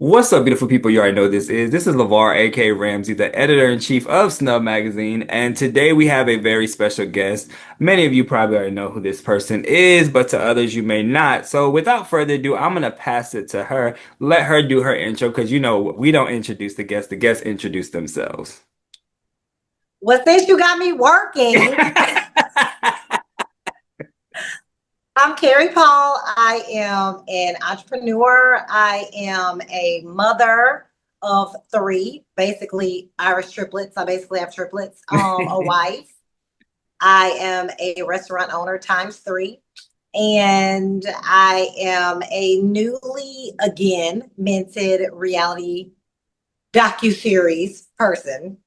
What's up, beautiful people? You already know this is Levar, aka Ramzie, the editor-in-chief of Snubb3d Magazine, and today we have a very special guest. Many of you probably already know who this person is, but to others you may not. So without further ado, I'm gonna pass it to her. Let her do her intro because you know we don't introduce the guests introduce themselves. Well, since you got me working, I'm Kerri Paul. I am an entrepreneur. I am a mother of three, basically Irish triplets. I basically have triplets. A wife. I am a restaurant owner times three. And I am a newly again minted reality docu-series person.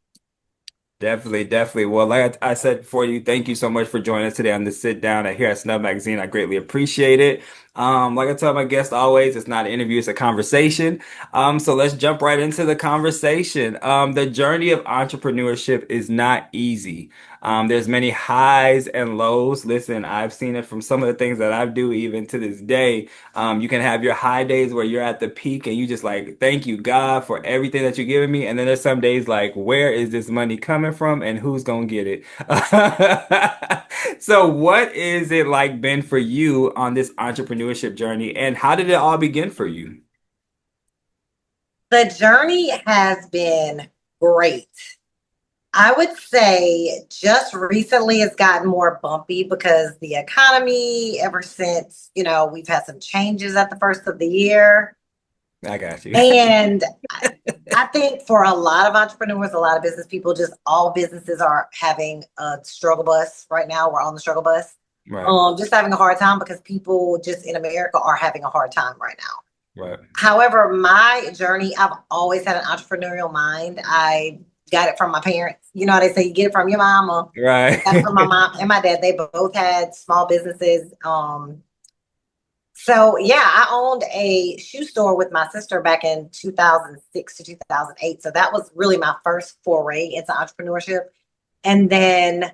Definitely, definitely. Well, like I said before you, thank you so much for joining us today on the sit down here at Snubb Magazine. I greatly appreciate it. Like I tell my guests always, it's not an interview, it's a conversation. So let's jump right into the conversation. The journey of entrepreneurship is not easy. There's many highs and lows. Listen, I've seen it from some of the things that I do even to this day. You can have your high days where you're at the peak and you just like, thank you, God, for everything that you're giving me. And then there's some days like, where is this money coming from and who's gonna get it? So what is it like been for you on this entrepreneurship journey and how did it all begin for you? The journey has been great. I would say just recently it's gotten more bumpy because the economy, ever since, we've had some changes at the first of the year. I got you. And I think for a lot of entrepreneurs, a lot of business people, just all businesses are having a struggle bus right now. We're on the struggle bus. Right, Just having a hard time because people just in America are having a hard time right now. right. However, my journey, I've always had an entrepreneurial mind. I got it from my parents. You know how they say you get it from your mama. Right. Got it from my mom and my dad. They both had small businesses. So yeah, I owned a shoe store with my sister back in 2006 to 2008. So that was really my first foray into entrepreneurship. And then,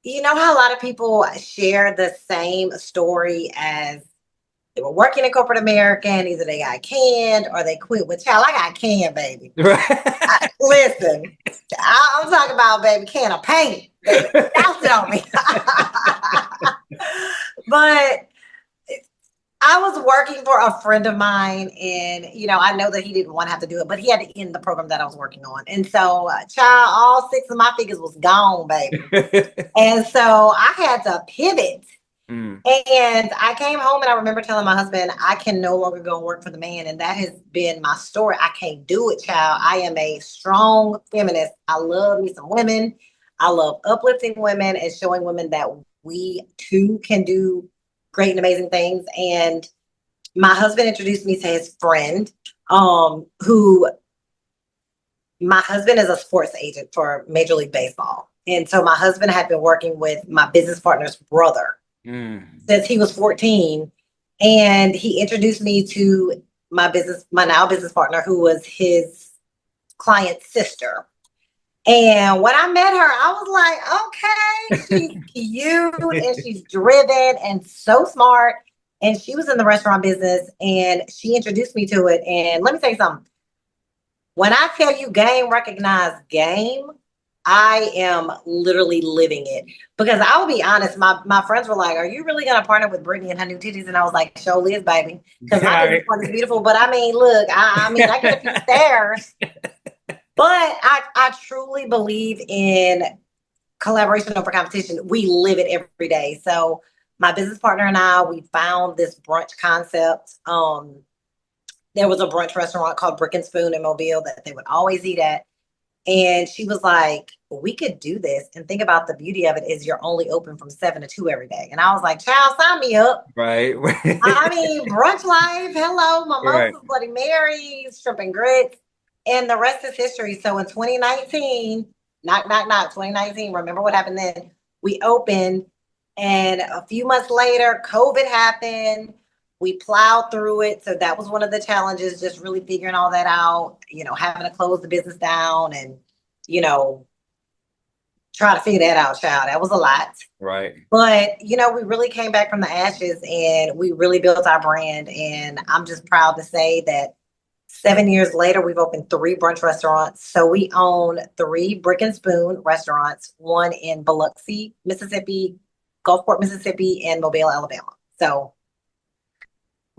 you know how a lot of people share the same story as they were working in corporate America and either they got canned or they quit. With child, I got canned, baby. Listen, I'm talking about baby can of paint. Baby, douse it on me. But I was working for a friend of mine, and I know that he didn't want to have to do it, but he had to end the program that I was working on. And so, child, all six of my figures was gone, baby. Right. And so I had to pivot. Mm, And I came home and I remember telling my husband, I can no longer go and work for the man. And that has been my story. I can't do it, child. I am a strong feminist. I love me some women. I love uplifting women and showing women that we too can do great and amazing things. And my husband introduced me to his friend, who my husband is a sports agent for Major League Baseball. And so my husband had been working with my business partner's brother mm. since he was 14. And he introduced me to my now business partner, who was his client's sister. And when I met her, I was like, okay, she's cute and she's driven and so smart. And she was in the restaurant business and she introduced me to it. And let me tell you something. When I tell you game recognized game, I am literally living it. Because I will be honest, my friends were like, "Are you really gonna partner with Brittany and her new titties?" And I was like, "Show Liz, baby." Because All my business right. partner is beautiful. But I mean, look, I mean, I get a few stares. But I truly believe in collaboration over competition. We live it every day. So my business partner and I, we found this brunch concept. There was a brunch restaurant called Brick and Spoon in Mobile that they would always eat at. And she was like, we could do this. And think about the beauty of it is you're only open from 7 to 2 every day. And I was like, child, sign me up. Right. I mean, brunch life, hello, Right. mimosas, Bloody Marys, shrimp and grits. And the rest is history. So in 2019, knock, knock, knock, 2019, remember what happened then? We opened, and a few months later, COVID happened. We plowed through it. So that was one of the challenges, just really figuring all that out, having to close the business down and, you know, try to figure that out, child. That was a lot. Right. But, we really came back from the ashes and we really built our brand. And I'm just proud to say that 7 years later, we've opened 3 brunch restaurants. So we own 3 Brick and Spoon restaurants, one in Biloxi, Mississippi, Gulfport, Mississippi, and Mobile, Alabama. So,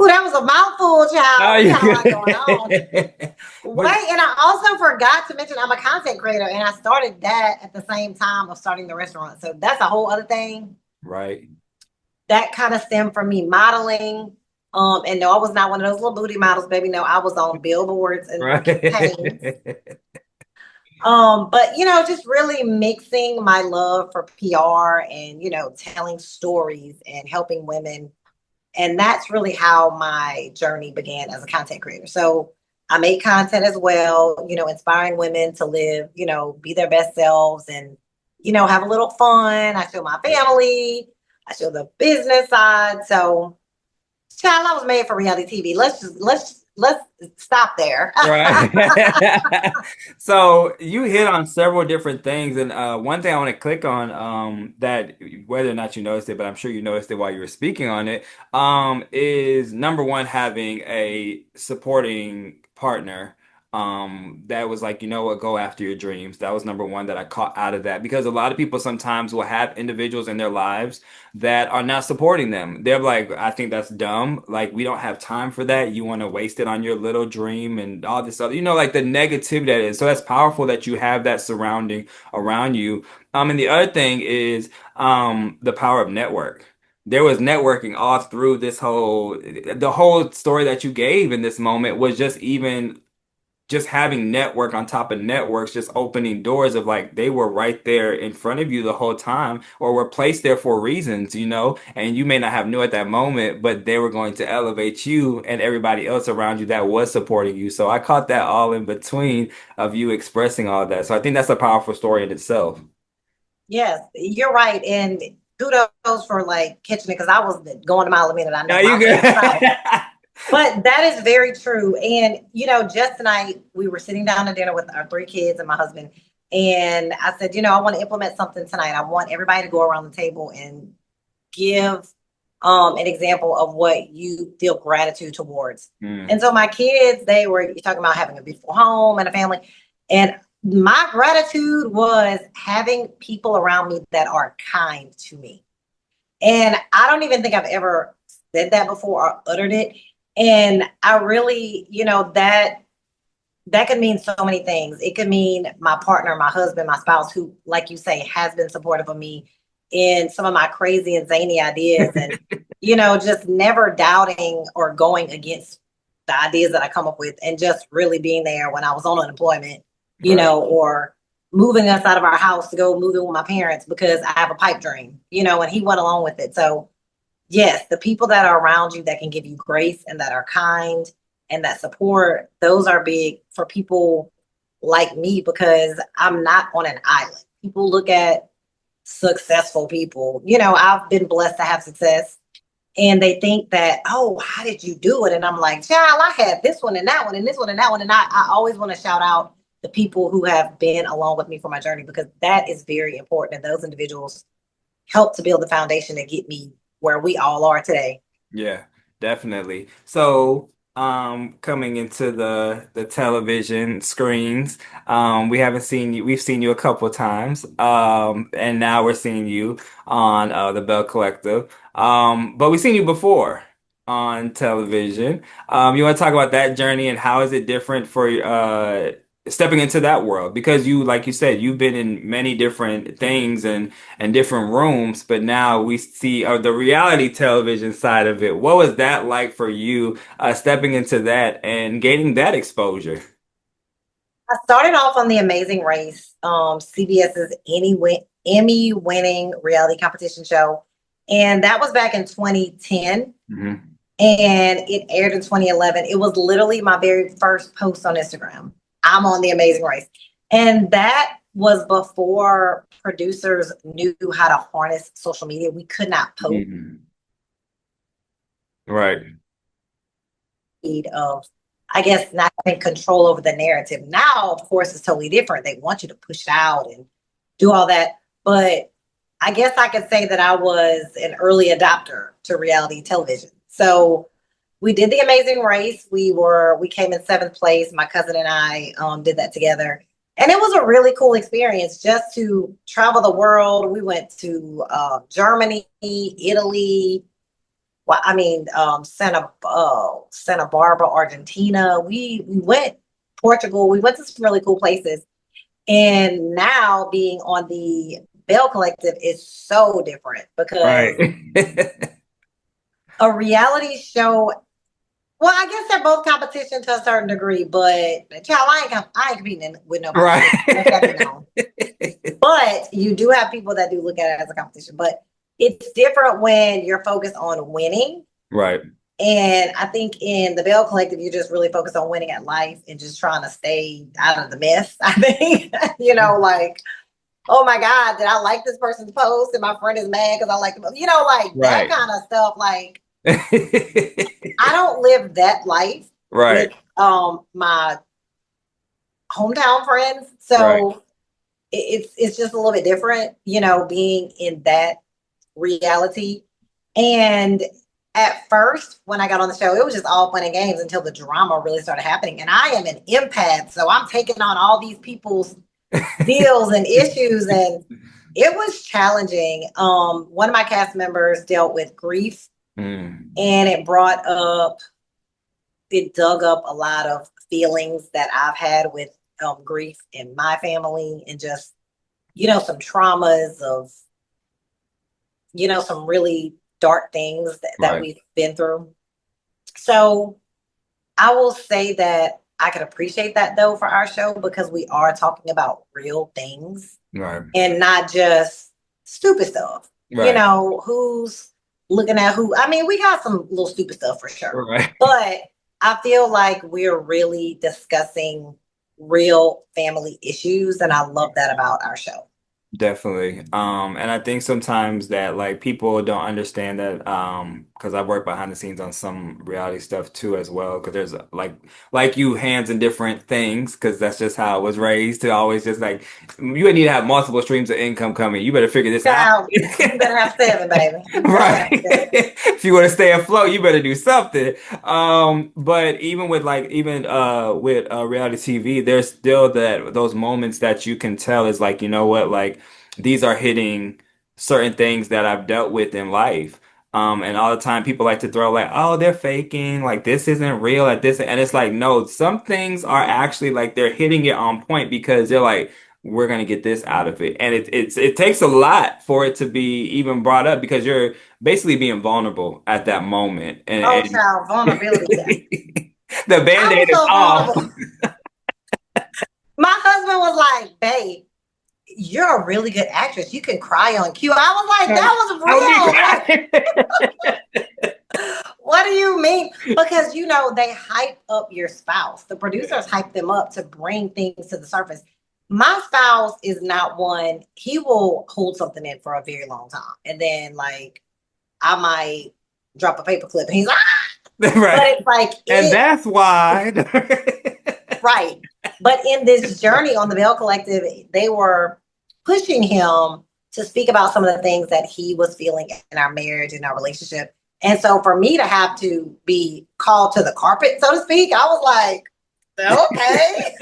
ooh, that was a mouthful, Oh, child. We you got a lot going on. good. Wait, But and I also forgot to mention I'm a content creator, and I started that at the same time of starting the restaurant. So that's a whole other thing. right. That kind of stemmed from me modeling. And no, I was not one of those little booty models, baby. No, I was on billboards and campaigns. Right. But just really mixing my love for PR and telling stories and helping women. And that's really how my journey began as a content creator. So I make content as well, inspiring women to live, be their best selves and, have a little fun. I show my family, I show the business side. So child, I was made for reality TV. Let's stop there. Right. So you hit on several different things, and one thing I want to click on, that whether or not you noticed it, but I'm sure you noticed it while you were speaking on it, is number one, having a supporting partner. That was like, you know what, go after your dreams. That was number one that I caught out of that, because a lot of people sometimes will have individuals in their lives that are not supporting them. They're like, I think that's dumb. Like, we don't have time for that. You want to waste it on your little dream and all this other, like the negativity that is. So that's powerful that you have that surrounding around you. And the other thing is, the power of network. There was networking all through the whole story that you gave in this moment was just having network on top of networks, just opening doors of like they were right there in front of you the whole time, or were placed there for reasons, and you may not have knew at that moment, but they were going to elevate you and everybody else around you that was supporting you. So I caught that all in between of you expressing all that. So I think that's a powerful story in itself. Yes, you're right. And kudos for like catching it because I was going a mile a minute. I Now know you my good. bad. So, but that is very true. And, just tonight we were sitting down to dinner with our 3 kids and my husband. And I said, I want to implement something tonight. I want everybody to go around the table and give an example of what you feel gratitude towards. And so my kids, they were talking about having a beautiful home and a family. And my gratitude was having people around me that are kind to me. And I don't even think I've ever said that before or uttered it. And I really, that could mean so many things. It could mean my partner, my husband, my spouse, who, like you say, has been supportive of me in some of my crazy and zany ideas and, just never doubting or going against the ideas that I come up with and just really being there when I was on unemployment, Right. or moving us out of our house to go move in with my parents because I have a pipe dream, and he went along with it. So yes, the people that are around you that can give you grace and that are kind and that support, those are big for people like me because I'm not on an island. People look at successful people. I've been blessed to have success and they think that, oh, how did you do it? And I'm like, child, I had this one and that one and this one and that one. And I always want to shout out the people who have been along with me for my journey because that is very important. And those individuals help to build the foundation to get me where we all are today. Yeah, definitely. So, coming into the television screens, we haven't seen you. We've seen you a couple times, and now we're seeing you on the Bell Collective. But we've seen you before on television. You want to talk about that journey and how is it different for stepping into that world? Because you, like you said, you've been in many different things and different rooms, but now we see the reality television side of it. What was that like for you, stepping into that and gaining that exposure? I started off on The Amazing Race, CBS's Emmy winning reality competition show. And that was back in 2010. Hmm. And it aired in 2011. It was literally my very first post on Instagram. I'm on The Amazing Race. And that was before producers knew how to harness social media. We could not post Hmm. Right. of, I guess, not having control over the narrative. Now, of course, it's totally different. They want you to push it out and do all that. But I guess I could say that I was an early adopter to reality television. So we did the Amazing Race. We came in seventh place. My cousin and I did that together. And it was a really cool experience just to travel the world. We went to Germany, Italy, well, I mean, Santa Barbara, Argentina. We went Portugal. We went to some really cool places. And now being on the Belle Collective is so different because Right. a reality show. Well, I guess they're both competition to a certain degree, but child, I ain't competing with nobody. Let that be Right. known. But you do have people that do look at it as a competition. But it's different when you're focused on winning. Right. And I think in the Belle Collective, you just really focus on winning at life and just trying to stay out of the mess. I think, like, oh my God, did I like this person's post? And my friend is mad because I like them. Like that Right. kind of stuff. Like, I don't live that life Right. with my hometown friends. Right. So it's just a little bit different, being in that reality. And at first, when I got on the show, it was just all fun and games until the drama really started happening. And I am an empath, so I'm taking on all these people's deals and issues, and it was challenging. One of my cast members dealt with grief, Mm. and it dug up a lot of feelings that I've had with grief in my family, and just some traumas of some really dark things that Right. we've been through. So I will say that I could appreciate that though for our show because we are talking about real things Right. and not just stupid stuff. Right. Who's looking at who. I mean, we got some little stupid stuff for sure, Right. but I feel like we're really discussing real family issues, and I love that about our show. Definitely. And I think sometimes that like people don't understand that because I work behind the scenes on some reality stuff too as well because there's like you hands in different things because that's just how I was raised to always just like you need to have multiple streams of income coming. You better figure this out. Child, you better have seven, baby. You better Right. have seven. If you want to stay afloat, you better do something. But even with reality TV, there's still those moments that you can tell is like, you know what, like these are hitting certain things that I've dealt with in life. And all the time people like to throw like, oh, they're faking, like this isn't real at this, and it's like, no, some things are actually like they're hitting it on point because they're like we're gonna get this out of it. And it takes a lot for it to be even brought up because you're basically being vulnerable at that moment. Oh, And child, vulnerability. Yeah. the I was band-aid is so off. vulnerable. My husband was like, babe, you're a really good actress. You can cry on cue. I was like, that was real. What do you mean? Because, they hype up your spouse. The producers hype them up to bring things to the surface. My spouse is not one, he will hold something in for a very long time. And then, like, I might drop a paperclip and he's like, ah! But Right. it's like, And that's why. right. But in this journey on the Belle Collective, they were pushing him to speak about some of the things that he was feeling in our marriage and our relationship. And so for me to have to be called to the carpet, so to speak, I was like, okay.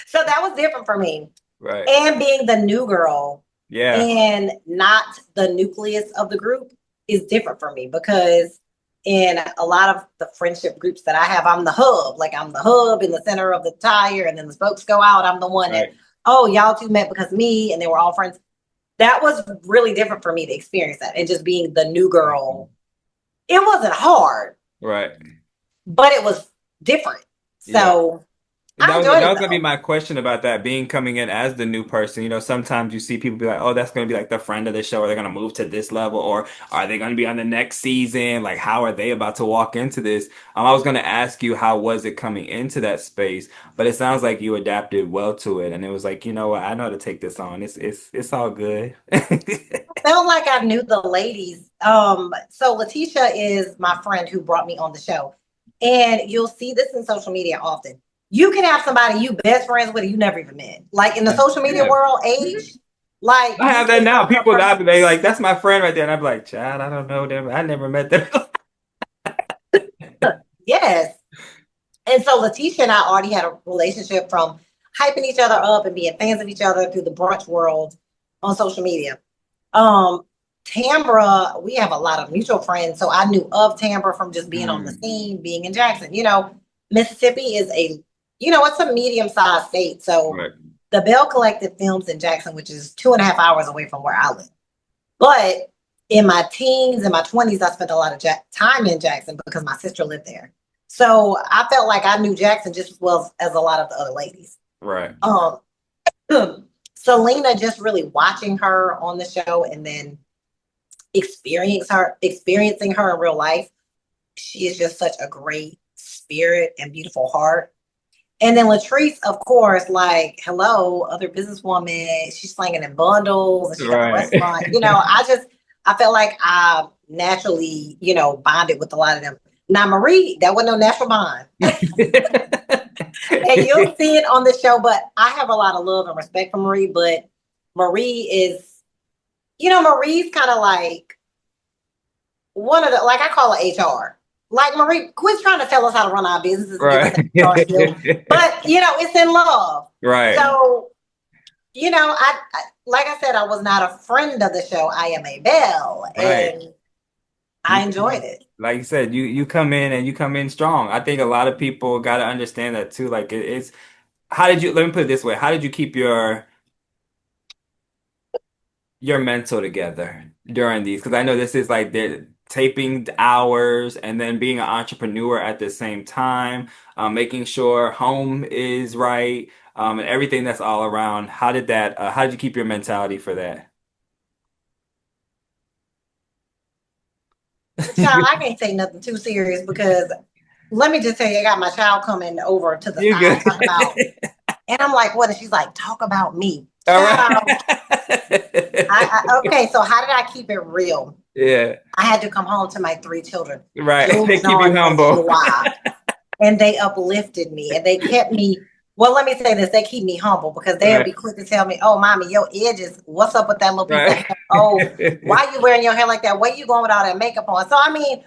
So that was different for me. Right. And being the new girl Yeah. and not the nucleus of the group is different for me because in a lot of the friendship groups that I have, I'm the hub. Like I'm the hub in the center of the tire, and then the spokes go out. I'm the one that, Right. oh, y'all two met because of me, and they were all friends. That was really different for me to experience that. And just being the new girl, it wasn't hard, Right. but it was different. So I That was enjoyed that it was gonna be though. my question about that being coming in as the new person. You know, sometimes you see people be like, "Oh, that's gonna be like the friend of the show, or they're gonna move to this level, or are they gonna be on the next season? Like, how are they about to walk into this?" I was gonna ask you how was it coming into that space, but it sounds like you adapted well to it, and it was like, you know what, I know how to take this on. It's all good. Felt like I knew the ladies. So Letitia is my friend who brought me on the show. And you'll see this in social media often. You can have somebody you best friends with you never even met. Like in the social media Yeah. world age, like I you have that can now. come to a People person. that they like, that's my friend right there, and I'm like, Chad, I don't know them. I never met them. Yes. And so Letitia and I already had a relationship from hyping each other up and being fans of each other through the brunch world on social media. Um, Tambra, we have a lot of mutual friends. So I knew of Tambra from just being on the Mm, scene, being in Jackson. Mississippi is it's a medium-sized state. So right. the Belle Collective films in Jackson, which is 2.5 hours away from where I live. But in my teens and my 20s, I spent a lot of time in Jackson because my sister lived there. So I felt like I knew Jackson just as well as a lot of the other ladies. Right. Um, Selena, just really watching her on the show and then experiencing her in real life. She is just such a great spirit and beautiful heart. And then Latrice, of course, like, hello, other businesswoman. She's slanging in bundles and she got a Right. restaurant. I felt like I naturally, bonded with a lot of them. Now, Marie, that wasn't no natural bond. And you'll see it on the show, but I have a lot of love and respect for Marie. But Marie is, Marie's kind of like one of the, like I call her HR. Like Marie, quit trying to tell us how to run our businesses and give us Right. HR skills. But it's in love. Right. So, I like I said, I was not a friend of the show. I am a Belle, Right. and You I enjoyed come, it. like you said, you come in and you come in strong. I think a lot of people got to understand that too. Like it's how did you, let me put it this way, how did you keep your mental together during these? Because I know this is like the taping hours and then being an entrepreneur at the same time, making sure home is right, and everything that's all around. How did you keep your mentality for that? Child, I can't say nothing too serious because let me just tell you, I got my child coming over to the You side good? talking about, and I'm like, what? And she's like, talk about me. All right. Child, okay, so how did I keep it real? Yeah, I had to come home to my three children, right. June, They keep you John, and humble. July. And they uplifted me and they kept me. Well, let me say this: they keep me humble because they'll Right, be quick to tell me, "Oh, mommy, your edges. What's up with that little piece of right. hair? Oh, why you wearing your hair like that? Where you going with all that makeup on?" So, I mean,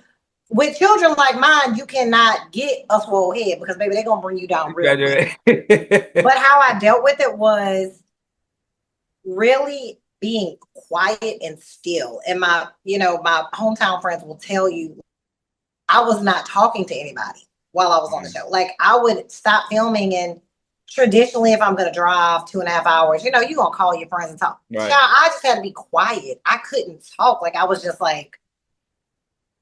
with children like mine, you cannot get a swole head because baby, they're gonna bring you down real quick. Graduate. But how I dealt with it was really being quiet and still. And my hometown friends will tell you I was not talking to anybody while I was on the show. Like I would stop filming and traditionally if I'm gonna drive 2.5 hours, you're gonna call your friends and talk. Right. Child, I just had to be quiet. I couldn't talk. Like I was just like,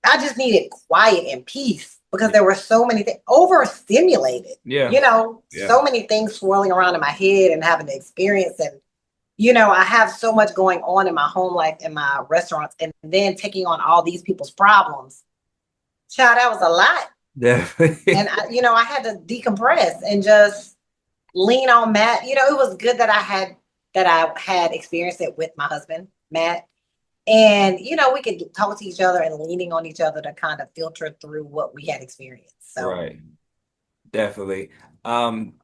I just needed quiet and peace because there were so many things overstimulated, Yeah. Yeah. so many things swirling around in my head and having to experience and I have so much going on in my home life, in my restaurants, and then taking on all these people's problems. Child, that was a lot. And Definitely. I had to decompress and just lean on Matt. It was good that I had experienced it with my husband, Matt. And we could talk to each other and leaning on each other to kind of filter through what we had experienced. So Right. Definitely.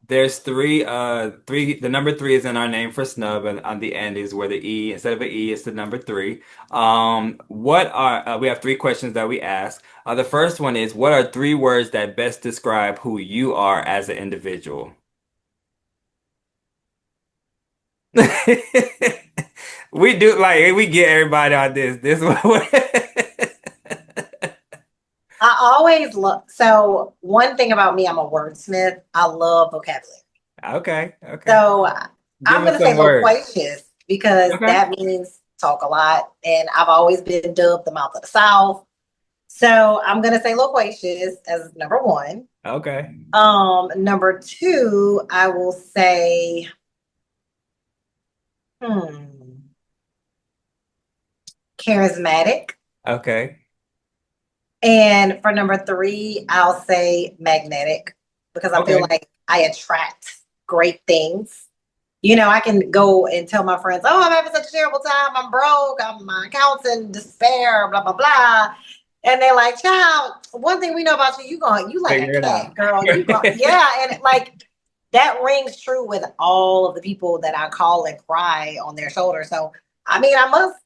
There's the number three is in our name for snub, and on the end is where the E, instead of an E, it's the number three. We have three questions that we ask. The first one is, what are three words that best describe who you are as an individual? We do like we get everybody on this. This one. I always look. So one thing about me, I'm a wordsmith. I love vocabulary. Okay, okay. So Give I'm us going to say some words. loquacious because Okay, that means talk a lot. And I've always been dubbed the mouth of the South. So I'm going to say loquacious as number one. okay, Number two, I will say, charismatic. okay, And for number three, I'll say magnetic because I feel okay. like I attract great things. I can go and tell my friends, "Oh, I'm having such a terrible time. I'm broke. My account's in despair. Blah blah blah." And they're like, "Child, one thing we know about you, you like a Figure it cat, out. girl. Yeah." And like that rings true with all of the people that I call and cry on their shoulder. So, I mean, I must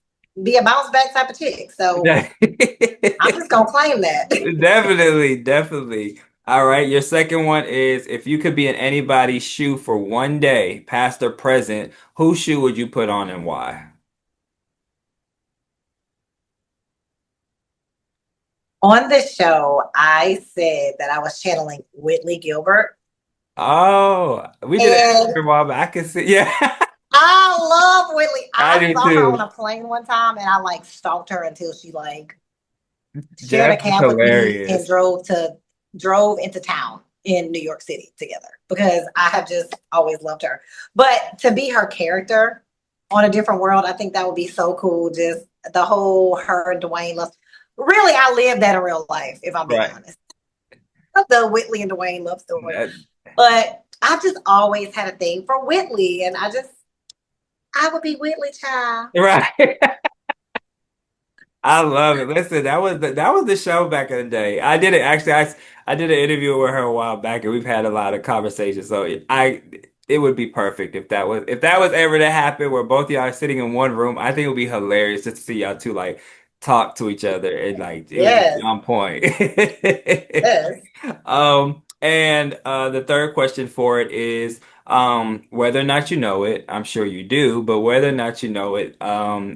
be a bounce back type of chick. So I'm just gonna claim that. Definitely, definitely. All right, your second one is if you could be in anybody's shoe for one day, past or present, whose shoe would you put on and why? On the show, I said that I was channeling Whitley Gilbert. Oh, we did an And interview a while back. I can see. Yeah, I love Whitley. I I do saw her on too. a plane one time and I like stalked her until she like shared a Jeff is cab with me and hilarious. drove into town in New York City together because I have just always loved her. But to be her character on a different world, I think that would be so cool. Just the whole her and Dwayne love. Really, I lived that in real life, if I'm being Right. honest. The Whitley and Dwayne love story. That- But I just always had a thing for Whitley, and I would be Whitley, child. right. I love it. Listen, that was the show back in the day. I did it actually. I did an interview with her a while back, and we've had a lot of conversations. So it would be perfect if that was ever to happen, where both y'all are sitting in one room. I think it would be hilarious just to see y'all two like talk to each other and like it would just be Yes, on point. yes. And the third question for it is whether or not you know it. I'm sure you do, but whether or not you know it,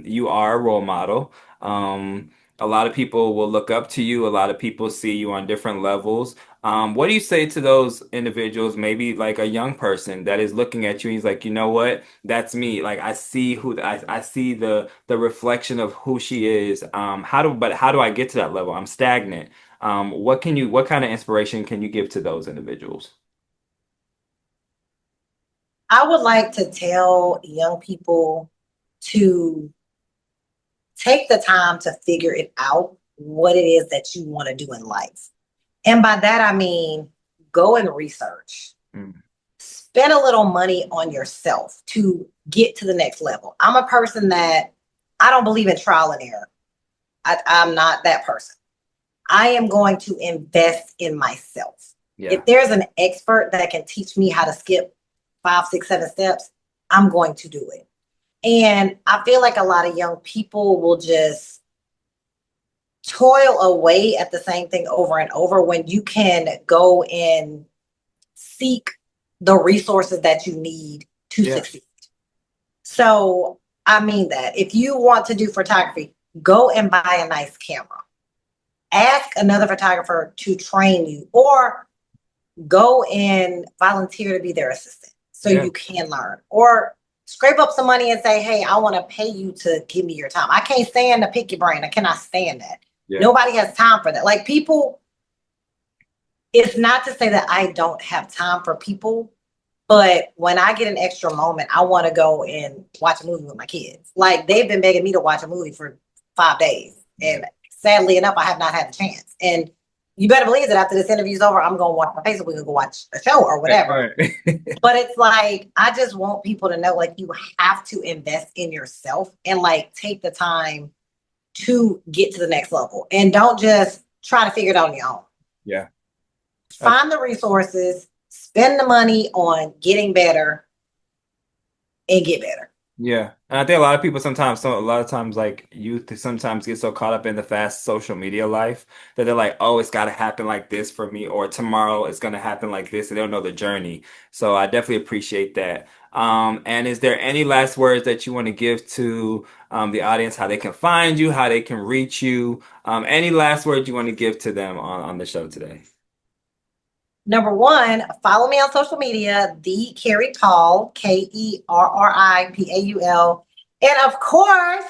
you are a role model. Um, a lot of people will look up to you. A lot of people see you on different levels. What do you say to those individuals, maybe like a young person that is looking at you and he's like, you know what? That's me. Like I see the reflection of who she is. How do I get to that level? I'm stagnant. What kind of inspiration can you give to those individuals? I would like to tell young people to take the time to figure it out what it is that you want to do in life. And by that, I mean, go and research, Mm, spend a little money on yourself to get to the next level. I'm a person that I don't believe in trial and error. I'm not that person. I am going to invest in myself. yeah. If there's an expert that can teach me how to skip 5, 6, 7 steps, I'm going to do it. And I feel like a lot of young people will just toil away at the same thing over and over when you can go and seek the resources that you need to Yeah. succeed. So, I mean that if you want to do photography, go and buy a nice camera. Ask another photographer to train you or go and volunteer to be their assistant so Yeah. you can learn or scrape up some money and say, hey, I want to pay you to give me your time. I can't stand to pick your brain. I cannot stand that. Yeah. Nobody has time for that. Like people, it's not to say that I don't have time for people, but when I get an extra moment, I want to go and watch a movie with my kids. Like they've been begging me to watch a movie for 5 days. Yeah. And sadly enough, I have not had the chance. And you better believe that after this interview's over, I'm going to watch my Facebook. We can go watch a show or whatever. Right. But it's like, I just want people to know, like, you have to invest in yourself and like take the time to get to the next level and don't just try to figure it out on your own. Yeah. Find the resources, spend the money on getting better and get better. Yeah. And I think a lot of times, like youth sometimes get so caught up in the fast social media life that they're like, oh, it's got to happen like this for me, or tomorrow it's going to happen like this. And they don't know the journey. So I definitely appreciate that. And is there any last words that you want to give to the audience, how they can find you, how they can reach you? Any last words you want to give to them on the show today? Number one, follow me on social media, the Kerri Paul, KerriPaul. And of course,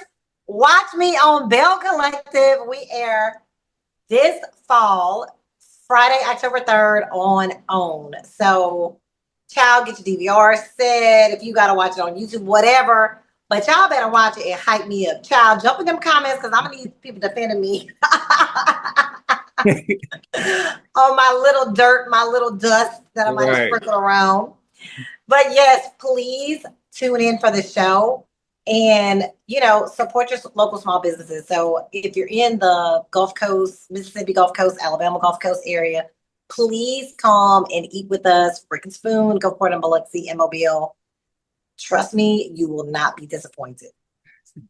watch me on Belle Collective. We air this fall, Friday, October 3rd on OWN. So, child, get your DVR set. If you got to watch it on YouTube, whatever. But y'all better watch it and hype me up. Child, jump in them comments because I'm going to need people defending me. On my little dirt, my little dust that I might have Right. sprinkled around. But yes, please tune in for the show and, support your local small businesses. So if you're in the Gulf Coast, Mississippi Gulf Coast, Alabama Gulf Coast area, please come and eat with us. Brick and Spoon, Gulfport and Biloxi, and Mobile. Trust me, you will not be disappointed.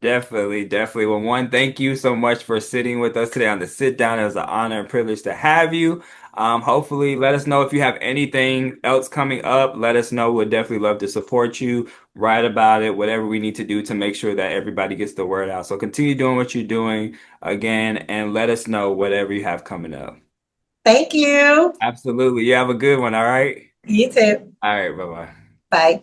Definitely, definitely. Well, one, thank you so much for sitting with us today on the sit down. It was an honor and privilege to have you. Hopefully, let us know if you have anything else coming up. Let us know. We'd definitely love to support you, write about it, whatever we need to do to make sure that everybody gets the word out. So continue doing what you're doing again, and let us know whatever you have coming up. Thank you. Absolutely. You have a good one. All right. You too. All right. Bye bye. Bye.